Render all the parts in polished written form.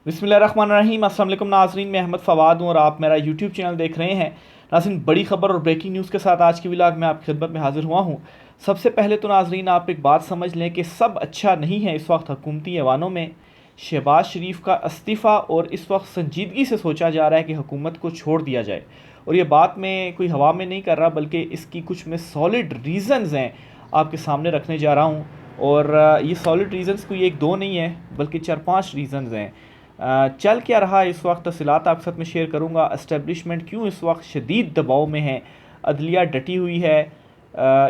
बिस्मिल्लाहिर्रहमानिर्रहीम। अस्सलाम वालेकुम नाज़रीन, मैं अहमद फ़वाद हूँ और आप मेरा यूट्यूब चैनल देख रहे हैं। नाज़रीन, बड़ी खबर और ब्रेकिंग न्यूज़ के साथ आज की व्लॉग में आपकी खिदमत में हाजिर हुआ हूँ। सबसे पहले तो नाज़रीन आप एक बात समझ लें कि सब अच्छा नहीं है इस वक्त हुकूमती ऐवानों में। शहबाज शरीफ का इस्तीफ़ा और इस वक्त संजीदगी से सोचा जा रहा है कि हुकूमत को छोड़ दिया जाए। और ये बात मैं कोई हवा में नहीं कर रहा, बल्कि इसकी कुछ मैं सॉलिड रीज़न्स हैं आपके सामने रखने जा रहा हूँ। और ये सॉलिड रीज़न्स कोई एक दो नहीं है, बल्कि 4-5 रीज़न्स हैं। चल क्या रहा है इस वक्त तफसीलात आपके साथ में शेयर करूँगा। इस्टेब्लिशमेंट क्यों इस वक्त शदीद दबाव में है, अदलिया डटी हुई है,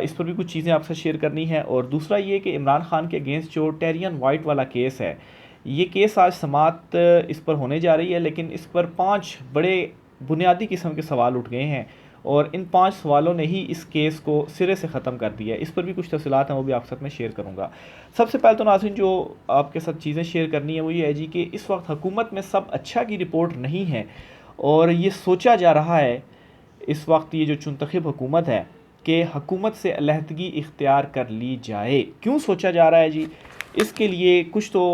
इस पर भी कुछ चीज़ें आपसे शेयर करनी है। और दूसरा ये कि इमरान खान के अगेंस्ट जो टेरियन वाइट वाला केस है, ये केस आज समात इस पर होने जा रही है, लेकिन इस पर 5 बड़े बुनियादी किस्म के सवाल उठ गए हैं और इन 5 सवालों ने ही इस केस को सिरे से ख़त्म कर दिया है। इस पर भी कुछ तफसीलात हैं, वो भी आपके साथ में शेयर करूँगा। सबसे पहले तो नाज़रीन जो आपके साथ चीज़ें शेयर करनी है वो ये है जी कि इस वक्त हुकूमत में सब अच्छा की रिपोर्ट नहीं है और ये सोचा जा रहा है इस वक्त ये जो चुनतखब हुकूमत है कि हुकूमत से अलहदगी इख्तियार कर ली जाए। क्यों सोचा जा रहा है जी? इसके लिए कुछ तो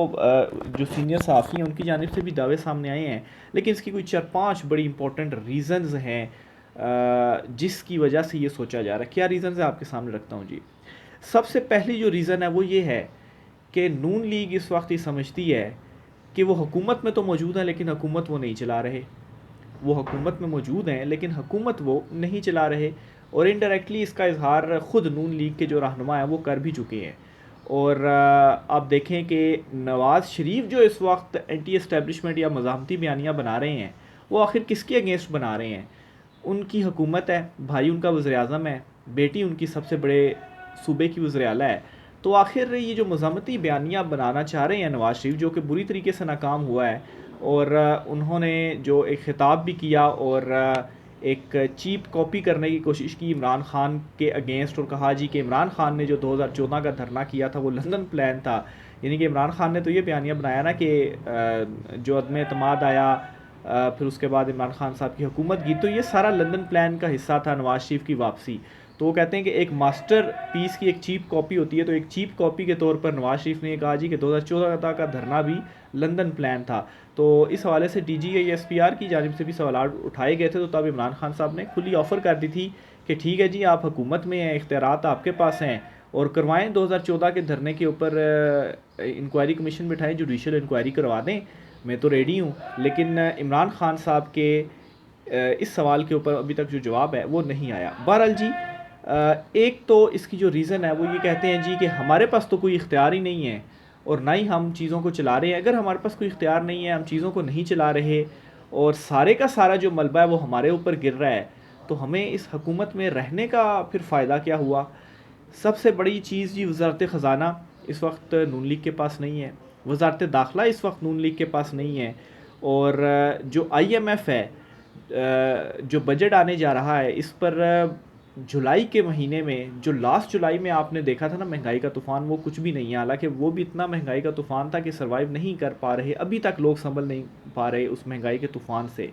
जो सीनियर सहाफ़ी हैं उनकी जानिब से भी दावे सामने आए हैं, लेकिन इसकी कोई 4-5 बड़ी इंपॉर्टेंट रीज़न्स हैं जिसकी वजह से ये सोचा जा रहा है। क्या रीज़न्स है आपके सामने रखता हूँ जी। सबसे पहली जो रीज़न है वो ये है कि नून लीग इस वक्त ये समझती है कि वो हुकूमत में तो मौजूद है लेकिन हुकूमत वो नहीं चला रहे। वो हुकूमत में मौजूद हैं लेकिन हुकूमत वो नहीं चला रहे, और इनडायरेक्टली इसका इजहार ख़ुद नून लीग के जो रहनुमा हैं वो कर भी चुके हैं। और आप देखें कि नवाज़ शरीफ जो इस वक्त एंटी एस्टेब्लिशमेंट या मज़ाहमती बयानियाँ बना रहे हैं, वो आखिर किसके अगेंस्ट बना रहे हैं? उनकी हुकूमत है, भाई उनका वज़ीर-ए-आज़म है, बेटी उनकी सबसे बड़े सूबे की वज़ीर आला है। तो आखिर ये जो मज़ाहमती बयानियाँ बनाना चाह रहे हैं नवाज़ शरीफ, जो कि बुरी तरीके से नाकाम हुआ है, और उन्होंने जो एक ख़िताब भी किया और एक चीप कॉपी करने की कोशिश की इमरान खान के अगेंस्ट, और कहा जी कि इमरान खान ने जो 2014 का धरना किया था वो लंदन प्लान था। यानी कि इमरान खान ने तो ये बयानिया बनाया ना कि जो अदम एतमाद आया, फिर उसके बाद इमरान खान साहब की हुकूमत की, तो ये सारा लंदन प्लान का हिस्सा था नवाज़ शरीफ की वापसी। तो वो कहते हैं कि एक मास्टर पीस की एक चीप कॉपी होती है, तो एक चीप कॉपी के तौर पर नवाज़ शरीफ ने ये कहा जी कि 2014 का धरना भी लंदन प्लान था। तो इस हवाले से DGA-SPR की जानिब से भी सवाल उठाए गए थे, तो तब इमरान खान साहब ने खुली ऑफ़र कर दी थी कि ठीक है जी, आप हुकूमत में हैं, इख्तियारात आपके पास हैं और करवाएं 2014 के धरने के ऊपर इंक्वायरी कमीशन बिठाएं, जुडिशल इंक्वायरी करवा दें, मैं तो रेडी हूँ। लेकिन इमरान खान साहब के इस सवाल के ऊपर अभी तक जो जवाब है वो नहीं आया। बहरहाल जी, एक तो इसकी जो रीज़न है वो ये कहते हैं जी कि हमारे पास तो कोई इख्तियार ही नहीं है और ना ही हम चीज़ों को चला रहे हैं। अगर हमारे पास कोई इख्तियार नहीं है, हम चीज़ों को नहीं चला रहे और सारे का सारा जो मलबा है वो हमारे ऊपर गिर रहा है, तो हमें इस हुकूमत में रहने का फिर फ़ायदा क्या हुआ? सबसे बड़ी चीज़ जी, वज़ारत ख़ज़ाना इस वक्त नून लीग के पास नहीं है, वज़ारत दाखिला इस वक्त नून लीग के पास नहीं है, और जो IMF है, जो बजट आने जा रहा है इस पर जुलाई के महीने में, जो लास्ट जुलाई में आपने देखा था ना महंगाई का तूफ़ान, वो कुछ भी नहीं है। हालांकि वो भी इतना महंगाई का तूफ़ान था कि सर्वाइव नहीं कर पा रहे, अभी तक लोग संभल नहीं पा रहे उस महंगाई के तूफ़ान से।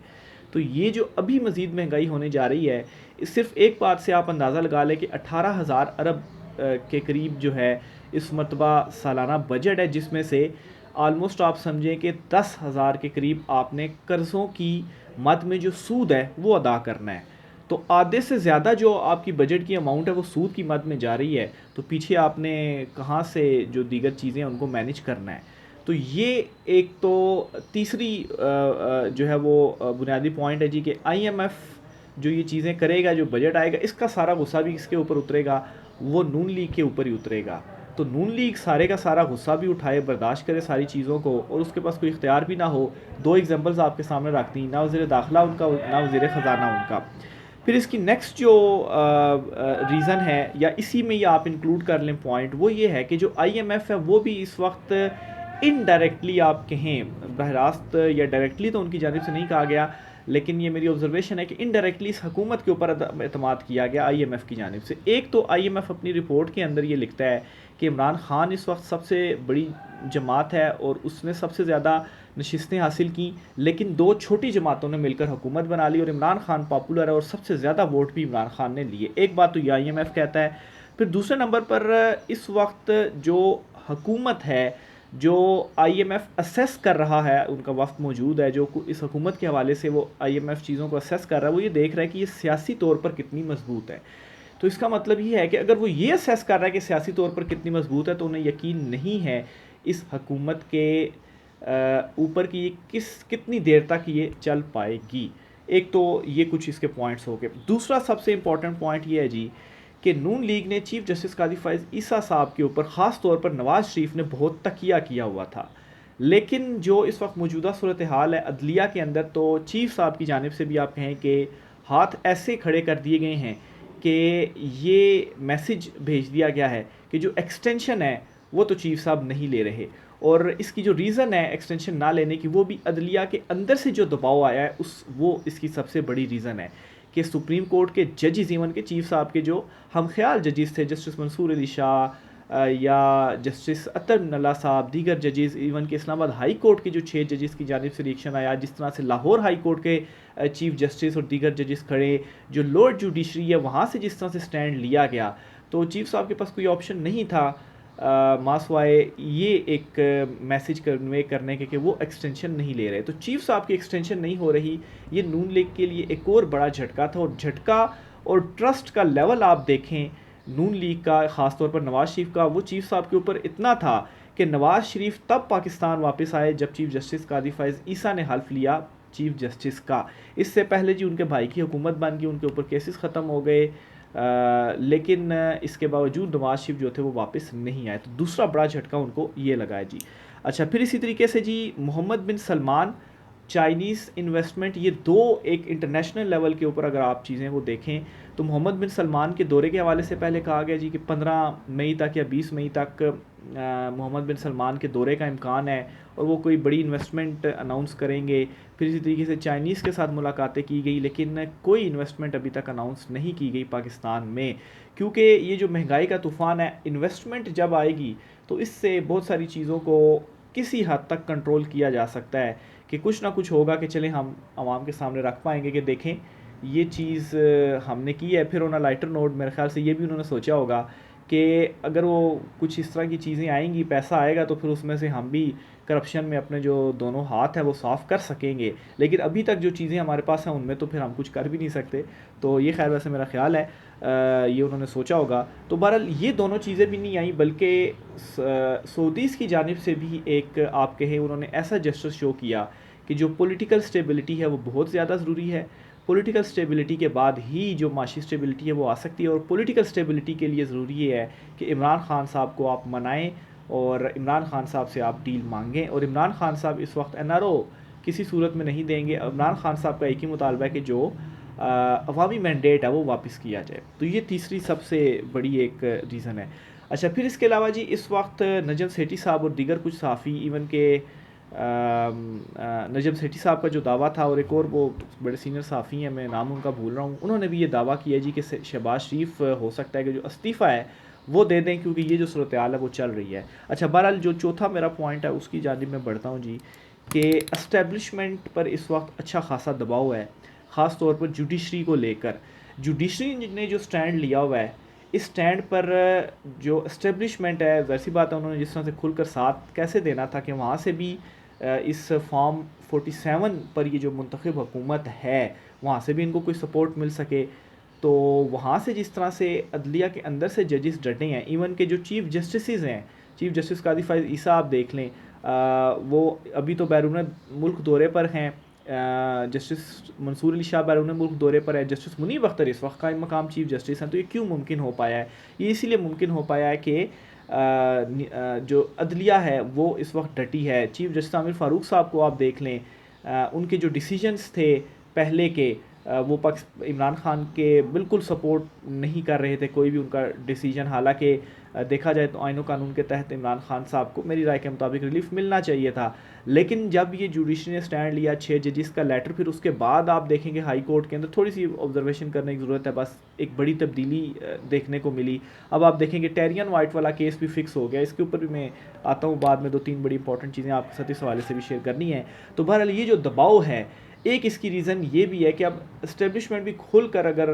तो ये जो अभी मज़ीद महंगाई होने जा रही है, इस सिर्फ एक बात से आप अंदाज़ा लगा लें कि 18,000 अरब के करीब जो है इस मरतबा सालाना बजट है, जिसमें से आलमोस्ट आप समझें कि 10,000 के करीब आपने कर्ज़ों की मद में जो सूद है वो अदा करना है। तो आधे से ज़्यादा जो आपकी बजट की अमाउंट है वो सूद की मद में जा रही है, तो पीछे आपने कहाँ से जो दीगर चीज़ें हैं उनको मैनेज करना है। तो ये एक तो तीसरी जो है वो बुनियादी पॉइंट है जी कि IMF जो ये चीज़ें करेगा, जो बजट आएगा, इसका सारा गुस्सा भी किसके ऊपर उतरेगा? वो नून लीग के ऊपर ही उतरेगा। तो नून लीग सारे का सारा गुस्सा भी उठाए, बर्दाश्त करे सारी चीज़ों को, और उसके पास कोई इख्तियार भी ना हो। 2 एग्जांपल्स आपके सामने रखती, ना वज़ीर दाखिला उनका, ना वज़ीर ख़ज़ाना उनका। फिर इसकी नेक्स्ट जो रीज़न है, या इसी में ही आप इंक्लूड कर लें पॉइंट, वो ये है कि जो IMF है वो भी इस वक्त इनडायरेक्टली, आप कहें बरह रास्त या डायरेक्टली तो उनकी जानिब से नहीं कहा गया, लेकिन ये मेरी ऑब्जर्वेशन है कि इनडायरेक्टली इस हुकूमत के ऊपर एतमाद किया गया IMF की जानिब से। एक तो IMF अपनी रिपोर्ट के अंदर ये लिखता है कि इमरान खान इस वक्त सबसे बड़ी जमात है और उसने सबसे ज़्यादा नशिस्तें हासिल की, लेकिन 2 छोटी जमातों ने मिलकर हुकूमत बना ली और इमरान खान पॉपुलर है और सबसे ज़्यादा वोट भी इमरान खान ने लिए। एक बात तो ये IMF कहता है। फिर दूसरे नंबर पर इस वक्त जो हुकूमत है, जो आईएमएफ असेस कर रहा है, उनका वफ्द मौजूद है जो इस हुकूमत के हवाले से वो आईएमएफ चीज़ों को असेस कर रहा है, वो ये देख रहा है कि ये सियासी तौर पर कितनी मजबूत है। तो इसका मतलब ये है कि अगर वो ये असेस कर रहा है कि सियासी तौर पर कितनी मजबूत है, तो उन्हें यकीन नहीं है इस हुकूमत के ऊपर कि ये कितनी देर तक ये चल पाएगी। एक तो ये कुछ इसके पॉइंट्स हो गए। दूसरा सबसे इम्पॉर्टेंट पॉइंट ये है जी कि नून लीग ने चीफ जस्टिस काजी फ़ाइज़ ईसा साहब के ऊपर ख़ास तौर पर नवाज़ शरीफ ने बहुत तकिया किया हुआ था, लेकिन जो इस वक्त मौजूदा सूरत हाल है अदलिया के अंदर, तो चीफ साहब की जानिब से भी आप कहें कि हाथ ऐसे खड़े कर दिए गए हैं कि ये मैसेज भेज दिया गया है कि जो एक्सटेंशन है वो तो चीफ साहब नहीं ले रहे, और इसकी जो रीज़न है एक्सटेंशन ना लेने की वो भी अदलिया के अंदर से जो दबाव आया है वो इसकी सबसे बड़ी रीज़न है कि सुप्रीम कोर्ट के जजेस, इवन के चीफ साहब के जो हम ख्याल जजेस थे, जस्टिस मंसूर अली शाह या जस्टिस अतर नल्ला साहब, दीगर जजेस, इवन के इस्लामाबाद हाई कोर्ट के जो 6 जजेस की जानिब से रिएक्शन आया, जिस तरह से लाहौर हाई कोर्ट के चीफ जस्टिस और दीगर जजेस खड़े, जो लोअर जुडिशरी है वहाँ से जिस तरह से स्टैंड लिया गया, तो चीफ साहब के पास कोई ऑप्शन नहीं था मासवाए ये एक मैसेज कन्वे करने के कि वो एक्सटेंशन नहीं ले रहे। तो चीफ साहब की एक्सटेंशन नहीं हो रही, ये नून लीग के लिए एक और बड़ा झटका था, और झटका और ट्रस्ट का लेवल आप देखें नून लीग का, ख़ास तौर पर नवाज़ शरीफ का, वो चीफ साहब के ऊपर इतना था कि नवाज़ शरीफ तब पाकिस्तान वापस आए जब चीफ जस्टिस काजी फ़ाइज़ ईसा ने हल्फ लिया चीफ जस्टिस का। इससे पहले जी उनके भाई की हुकूमत बन गई, उनके ऊपर केसेस ख़त्म हो गए, लेकिन इसके बावजूद नवाज शरीफ जो थे वो वापस नहीं आए। तो दूसरा बड़ा झटका उनको ये लगा है जी। अच्छा, फिर इसी तरीके से जी मोहम्मद बिन सलमान, चाइनीज़ इन्वेस्टमेंट, ये दो एक इंटरनेशनल लेवल के ऊपर अगर आप चीज़ें वो देखें तो मोहम्मद बिन सलमान के दौरे के हवाले से पहले कहा गया जी कि 15 मई तक या 20 मई तक मोहम्मद बिन सलमान के दौरे का इम्कान है और वो कोई बड़ी इन्वेस्टमेंट अनाउंस करेंगे। फिर इसी तरीके से चाइनीज़ के साथ मुलाकातें की गई, लेकिन कोई इन्वेस्टमेंट अभी तक अनाउंस नहीं की गई पाकिस्तान में, क्योंकि ये जो महंगाई का तूफ़ान है, इन्वेस्टमेंट जब आएगी तो इससे बहुत सारी चीज़ों को किसी हद तक कंट्रोल किया जा सकता है कि कुछ ना कुछ होगा कि चलें हम आवाम के सामने रख पाएंगे कि देखें ये चीज़ हमने की है। फिर उन्होंने लाइटर नोट, मेरे ख्याल से ये भी उन्होंने सोचा होगा कि अगर वो कुछ इस तरह की चीज़ें आएंगी, पैसा आएगा, तो फिर उसमें से हम भी करप्शन में अपने जो दोनों हाथ हैं वो साफ़ कर सकेंगे। लेकिन अभी तक जो चीज़ें हमारे पास हैं उनमें तो फिर हम कुछ कर भी नहीं सकते। तो ये खैर वैसे मेरा ख्याल है ये उन्होंने सोचा होगा। तो बहरहाल ये दोनों चीज़ें भी नहीं आई, बल्कि सऊदीज़ की जानिब से भी एक आप कहें उन्होंने ऐसा जेस्चर शो किया कि जो पॉलिटिकल स्टेबिलिटी है वो बहुत ज़्यादा ज़रूरी है। पॉलिटिकल स्टेबिलिटी के बाद ही जो माशी स्टेबिलिटी है वो आ सकती है, और पॉलिटिकल स्टेबिलिटी के लिए ज़रूरी है कि इमरान खान साहब को आप मनाएं और इमरान खान साहब से आप डील मांगें। और इमरान खान साहब इस वक्त एनआरओ किसी सूरत में नहीं देंगे। इमरान खान साहब का एक ही मुतालबा है कि जो अवामी मैंडेट है वो वापस किया जाए। तो ये तीसरी सबसे बड़ी एक रीज़न है। अच्छा, फिर इसके अलावा जी इस वक्त नजम सेठी साहब और दीगर कुछ सहाफ़ी, इवन के नजम सेठी साहब का जो दावा था, और एक और वो बड़े सीनियर सहाफ़ी हैं, मैं नाम उनका भूल रहा हूँ, उन्होंने भी ये दावा किया जी कि शहबाज शरीफ हो सकता है कि जो इस्तीफ़ा है वो दे दें, क्योंकि ये जो सूरत हाल है वो चल रही है। अच्छा, बहरहाल जो चौथा मेरा पॉइंट है उसकी जानिब में बढ़ता हूँ जी कि इस्टेब्लिशमेंट पर इस वक्त अच्छा खासा दबाव है, ख़ास तौर पर जुडिशरी को लेकर। जुडिशरी ने जो स्टैंड लिया हुआ है, इस स्टैंड पर जो इस्टेब्लिशमेंट है, वैसी बात है उन्होंने जिस तरह से खुलकर साथ कैसे देना था कि वहाँ से भी इस फॉर्म 47 पर ये जो मुंतखब हुकूमत है वहाँ से भी इनको कोई सपोर्ट मिल सके। तो वहाँ से जिस तरह से अदलिया के अंदर से जजेस डटे हैं, इवन के जो चीफ जस्टिस हैं, चीफ जस्टिस काजी फ़ाइज़ ईसा आप देख लें, वो अभी तो बैरून मुल्क दौरे पर हैं। जस्टिस मंसूर अली शाह बैरून मुल्क दौरे पर है, जस्टिस मुनीब अख्तर इस वक्त कायम मकाम चीफ जस्टिस हैं। तो ये क्यों मुमकिन हो पाया है? ये इसीलिए मुमकिन हो पाया है कि जो अदलिया है वो इस वक्त डटी है। चीफ जस्टिस आमिर फ़ारूक साहब को आप देख लें, उनके जो डिसीजंस थे पहले के, वो इमरान खान के बिल्कुल सपोर्ट नहीं कर रहे थे कोई भी उनका डिसीजन। हालांकि देखा जाए तो आईन कानून के तहत इमरान खान साहब को मेरी राय के मुताबिक रिलीफ मिलना चाहिए था, लेकिन जब ये जुडिशरी ने स्टैंड लिया 6 जजेस का लेटर, फिर उसके बाद आप देखेंगे हाई कोर्ट के अंदर थोड़ी सी ऑब्जर्वेशन करने की ज़रूरत है, बस एक बड़ी तब्दीली देखने को मिली। अब आप देखेंगे टेरियन वाइट वाला केस भी फिक्स हो गया, इसके ऊपर भी मैं आता हूँ बाद में। 2-3 बड़ी इंपॉर्टेंट चीज़ें आपके साथ इस हवाले से भी शेयर करनी है। तो बहरहाल ये जो दबाव है एक इसकी रीज़न ये भी है कि अब इस्टेब्लिशमेंट भी खुल कर अगर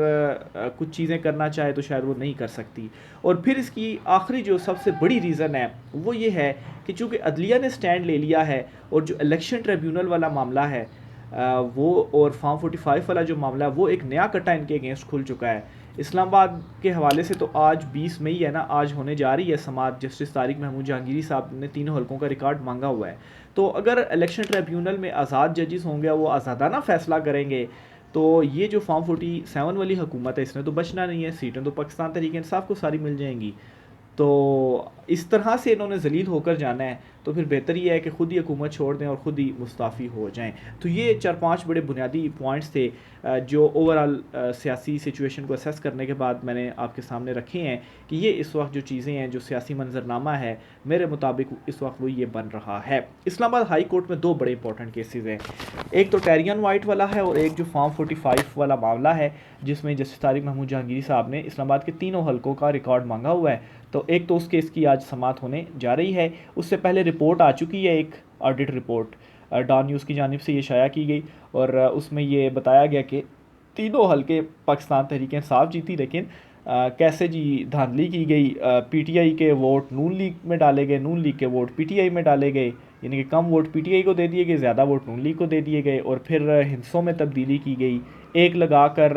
कुछ चीज़ें करना चाहे तो शायद वो नहीं कर सकती। और फिर इसकी आखिरी जो सबसे बड़ी रीज़न है वो ये है कि चूँकि अदलिया ने स्टैंड ले लिया है और जो इलेक्शन ट्रिब्यूनल वाला मामला है वो और फॉर्म 45 वाला जो मामला है वो एक नया कट्टा इनके अगेंस्ट खुल चुका है। इस्लामाबाद के हवाले से तो आज 20 मई है ना, आज होने जा रही है समाअत। जस्टिस तारिक महमूद जहांगीरी साहब ने तीनों हलकों का रिकॉर्ड मांगा हुआ है। तो अगर इलेक्शन ट्रिब्यूनल में आज़ाद जजेस होंगे, वो आज़ादाना फ़ैसला करेंगे, तो ये जो फॉर्म 47 वाली हुकूमत है इसने तो बचना नहीं है, सीटें तो पाकिस्तान तहरीक इंसाफ को सारी मिल जाएंगी। तो इस तरह से इन्होंने जलील होकर जाना है, तो फिर बेहतर ये है कि ख़ुद ही हुकूमत छोड़ दें और ख़ुद ही मुस्ताफ़ी हो जाएं। तो ये 4-5 बड़े बुनियादी पॉइंट्स थे जो ओवरऑल सियासी सिचुएशन को असेस करने के बाद मैंने आपके सामने रखे हैं कि ये इस वक्त जो चीज़ें हैं, जो सियासी मंजरनामा है, मेरे मुताबिक इस वक्त वो ये बन रहा है। इस्लामाबाद हाई कोर्ट में 2 बड़े इंपॉर्टेंट केसेस हैं, एक तो टेरियन वाइट वाला है और एक जो फॉर्म 45 वाला मामला है जिसमें जस्टिस तारिक महमूद जहांगीरी साहब ने इस्लामाबाद के तीनों हलकों का रिकॉर्ड मांगा हुआ है। तो एक तो उस केस की आज समाअत होने जा रही है। उससे पहले रिपोर्ट आ चुकी है, एक ऑडिट रिपोर्ट डॉन न्यूज़ की जानिब से ये शाया की गई और उसमें ये बताया गया कि तीनों हलके पाकिस्तान तहरीक इंसाफ जीती, लेकिन कैसे जी धांधली की गई। पीटीआई के वोट नून लीग में डाले गए, नून लीग के वोट पीटीआई में डाले गए, यानी कि कम वोट पीटीआई को दे दिए गए, ज़्यादा वोट नून लीग को दे दिए गए और फिर हिस्सों में तब्दीली की गई। एक लगाकर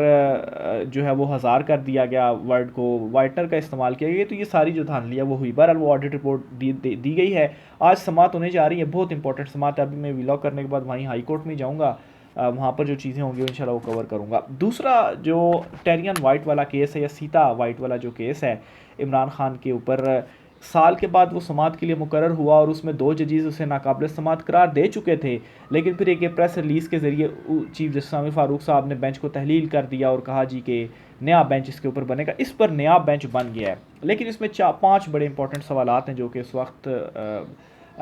जो है वो 1000 कर दिया गया, वर्ड को वाइटनर का इस्तेमाल किया गया। तो ये सारी जो धांधलियाँ वो हुई। बहरहाल वो ऑडिट रिपोर्ट दी गई है। आज समाअत होने जा रही है, बहुत इंपॉर्टेंट समाअत है। अभी मैं व्लॉग करने के बाद वहीं हाई कोर्ट में जाऊँगा, वहाँ पर जो चीज़ें होंगी इंशाल्लाह वो कवर करूँगा। दूसरा जो टेरियन वाइट वाला केस है या सीता वाइट वाला जो केस है इमरान खान के ऊपर, साल के बाद वो समाअत के लिए मुकर्रर हुआ और उसमें 2 जजेस उसे नाकाबिल समाअत करार दे चुके थे, लेकिन फिर एक प्रेस रिलीज़ के ज़रिए चीफ जस्टिस आमिर फ़ारूक साहब ने बेंच को तहलील कर दिया और कहा जी कि नया बेंच इसके ऊपर बनेगा। इस पर नया बेंच बन गया है, लेकिन इसमें 5 बड़े इंपॉर्टेंट सवालात हैं जो कि इस वक्त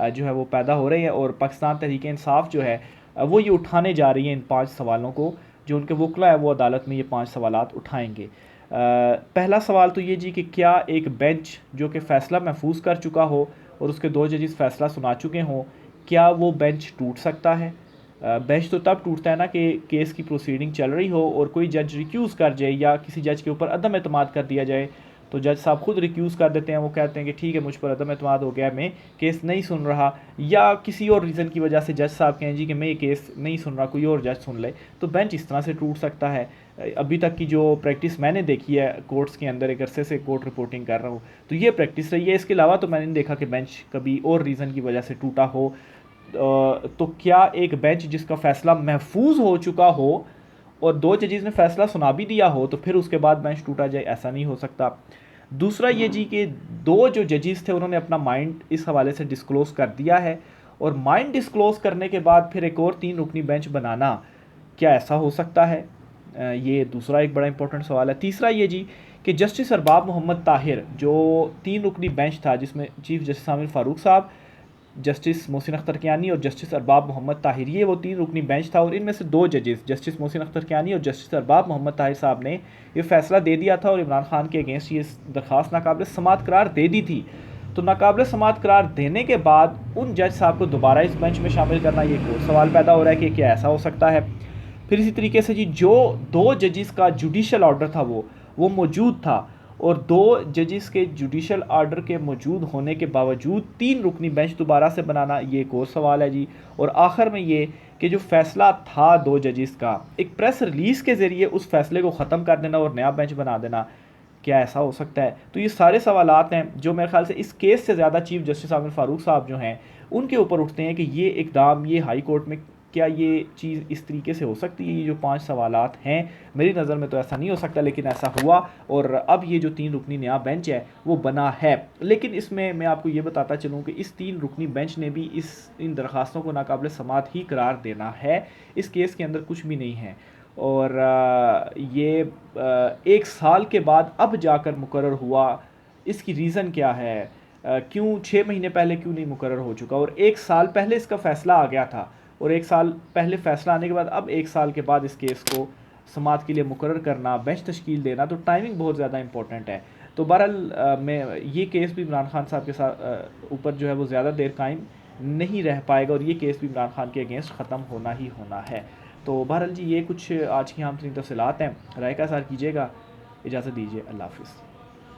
जो है वो पैदा हो रहे हैं और पाकिस्तान तहरीक इंसाफ जो है वो ये उठाने जा रही है इन 5 सवालों को। जो उनके वकला है वो अदालत में ये 5 सवालात उठाएंगे। पहला सवाल तो ये जी कि क्या एक बेंच जो कि फ़ैसला महफूज कर चुका हो और उसके 2 जजेस फ़ैसला सुना चुके हों, क्या वो बेंच टूट सकता है? बेंच तो तब टूटता है ना कि केस की प्रोसीडिंग चल रही हो और कोई जज रिक्यूज़ कर जाए या किसी जज के ऊपर अदम एतमाद कर दिया जाए। तो जज साहब खुद रिक्यूज़ कर देते हैं, वो कहते हैं कि ठीक है मुझ पर अदम एतमाद हो गया, मैं केस नहीं सुन रहा, या किसी और रीज़न की वजह से जज साहब कहें जी कि मैं ये केस नहीं सुन रहा, कोई और जज सुन ले, तो बेंच इस तरह से टूट सकता है। अभी तक की जो प्रैक्टिस मैंने देखी है कोर्ट्स के अंदर, एक अरसे से कोर्ट रिपोर्टिंग कर रहा हूँ, तो ये प्रैक्टिस रही है। इसके अलावा तो मैंने नहीं देखा कि बेंच कभी और रीज़न की वजह से टूटा हो। तो क्या एक बेंच जिसका फ़ैसला महफूज हो चुका हो और 2 जजेस ने फ़ैसला सुना भी दिया हो तो फिर उसके बाद बेंच टूटा जाए? ऐसा नहीं हो सकता। दूसरा ये जी कि 2 जो जजेस थे उन्होंने अपना माइंड इस हवाले से डिस्क्लोज़ कर दिया है और माइंड डिस्क्लोज़ करने के बाद फिर एक और 3 रुकनी बेंच बनाना, क्या ऐसा हो सकता है? ये दूसरा एक बड़ा इंपॉर्टेंट सवाल है। तीसरा ये जी कि जस्टिस अरबाब मोहम्मद ताहिर जो 3 रुकनी बेंच था जिसमें चीफ जस्टिस आमिर फ़ारूक साहब, जस्टिस मोहसिन अख्तर कियानी और जस्टिस अरबाब मोहम्मद ताहिर, ये वो 3 रुकनी बेंच था और इनमें से 2 जजेस जस्टिस मोहसिन अख्तर कियानी और जस्टिस अरबाब मोहम्मद ताहिर साहब ने ये फ़ैसला दे दिया था और इमरान खान के अगेंस्ट ये दरख्वास्त नाकाबिल समाअत करार दे दी थी। तो नाकाबिल समाअत करार देने के बाद उन जज साहब को दोबारा इस बेंच में शामिल करना, ये एक और सवाल पैदा हो रहा है कि क्या ऐसा हो सकता है। फिर इसी तरीके से जी जो 2 जजेस का जुडिशल ऑर्डर था वो मौजूद था और 2 जजेस के जुडिशल ऑर्डर के मौजूद होने के बावजूद 3 रुकनी बेंच दोबारा से बनाना, ये एक और सवाल है जी। और आखिर में ये कि जो फ़ैसला था 2 जजेस का, एक प्रेस रिलीज़ के ज़रिए उस फैसले को ख़त्म कर देना और नया बेंच बना देना, क्या ऐसा हो सकता है? तो ये सारे सवालात हैं जो मेरे ख्याल से इस केस से ज़्यादा चीफ जस्टिस आमिर फ़ारूक साहब जो हैं उनके ऊपर उठते हैं कि ये इक़दाम, ये हाई कोर्ट में क्या ये चीज़ इस तरीके से हो सकती है? ये जो 5 सवालात हैं, मेरी नज़र में तो ऐसा नहीं हो सकता, लेकिन ऐसा हुआ और अब ये जो 3 रुकनी नया बेंच है वो बना है। लेकिन इसमें मैं आपको ये बताता चलूँ कि इस 3 रुकनी बेंच ने भी इन दरख्वास्तों को नाकाबिल समाअत ही करार देना है। इस केस के अंदर कुछ भी नहीं है और ये 1 साल के बाद अब जाकर मुकर्रर हुआ। इसकी रीज़न क्या है? क्यों 6 महीने पहले क्यों नहीं मुकर्रर हो चुका? और 1 साल पहले इसका फ़ैसला आ गया था और 1 साल पहले फ़ैसला आने के बाद अब 1 साल के बाद इस केस को समाअत के लिए मुकर्रर करना, बेंच तश्कील देना, तो टाइमिंग बहुत ज़्यादा इंपॉर्टेंट है। तो बहरहाल मैं ये केस भी इमरान खान साहब के साथ ऊपर जो है वो ज़्यादा देर कायम नहीं रह पाएगा और ये केस भी इमरान खान के अगेंस्ट ख़त्म होना ही होना है। तो बहरहाल जी ये कुछ आज की आम तरीन तफसीलात हैं। राय का सार कीजिएगा। इजाज़त दीजिए। अल्लाह हाफ़िज़।